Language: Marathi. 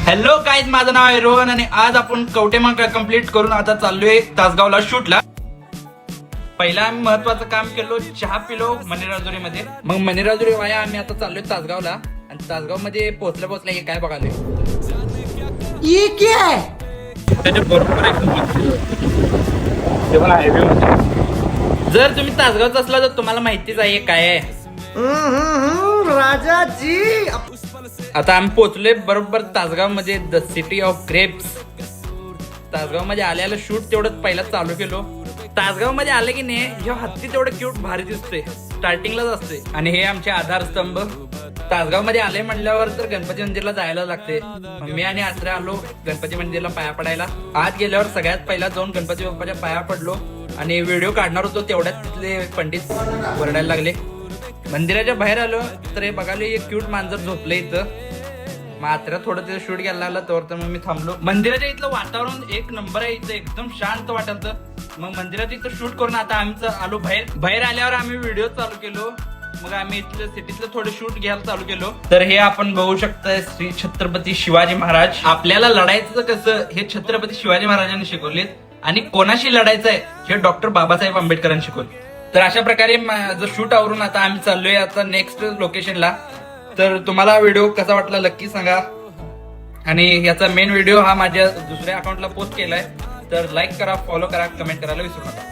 हॅलो गाईज, माझं नाव आहे रोहन आणि आज आपण कवटेमांक कंप्लीट करून आता चाललोय तासगावला शूटला. पहिला आम्ही महत्वाचं काम केलो, चहा पिलो मणिराजुरी मध्ये. मग मणिराजुरी वाया आम्ही आता चाललोय तासगावला आणि तासगाव मध्ये पोहोचल्या हे काय बघालोय. त्याच्या बरोबर जर तुम्ही तासगावच असला तर तुम्हाला माहितीच आहे काय आहे. राजाजी आता आम्ही पोहोचलोय बरोबर तासगाव मध्ये, the city of grapes. Tasgaon मध्ये आल्याला शूट तेवढं पहिला चालू केलो. तासगाव मध्ये आले की नाही, हे हत्ती तेवढं क्यूट भारी दिसतोय, स्टार्टिंगलाच असते. आणि हे आमचे आधारस्तंभ. तासगाव मध्ये आले म्हणल्यावर तर गणपती मंदिरला जायला लागते. मी आणि आसरे आलो गणपती मंदिरला पाया पडायला. आत गेल्यावर सगळ्यात पहिला जाऊन गणपती बाप्पाच्या पाया पडलो आणि व्हिडिओ काढणार होतो, तेवढ्यात तिथले पंडित ओरडायला लागले. मंदिराच्या बाहेर आलो तर हे बघायला एक क्यूट मांजर झोपलं इथं. मात्र थोडं तिथं शूट घ्यायला लागला तर मग मी थांबलो. मंदिराच्या इथलं वातावरण एक नंबर आहे, इथं एकदम शांत वाटत. मग मंदिरात इथं शूट करून आता आमचं आलो बाहेर आल्यावर आम्ही व्हिडिओ चालू केलो. मग आम्ही इथलं सिटीतलं थोडं शूट घ्यायला चालू केलो. तर हे आपण बघू शकता, श्री छत्रपती शिवाजी महाराज. आपल्याला लढायचं कसं हे छत्रपती शिवाजी महाराजांनी शिकवलेत आणि कोणाशी लढायचं आहे हे डॉक्टर बाबासाहेब आंबेडकरांनी शिकवले. तर अशा प्रकारे माझं शूट आवरून आता आम्ही चाललोय आता नेक्स्ट लोकेशनला. तर तुम्हाला व्हिडिओ कसा वाटला नक्की सांगा. आणि याचा मेन व्हिडिओ हा माझ्या दुसऱ्या अकाउंटला पोस्ट केलाय, तर लाईक करा, फॉलो करा, कमेंट करायला विसरू नका.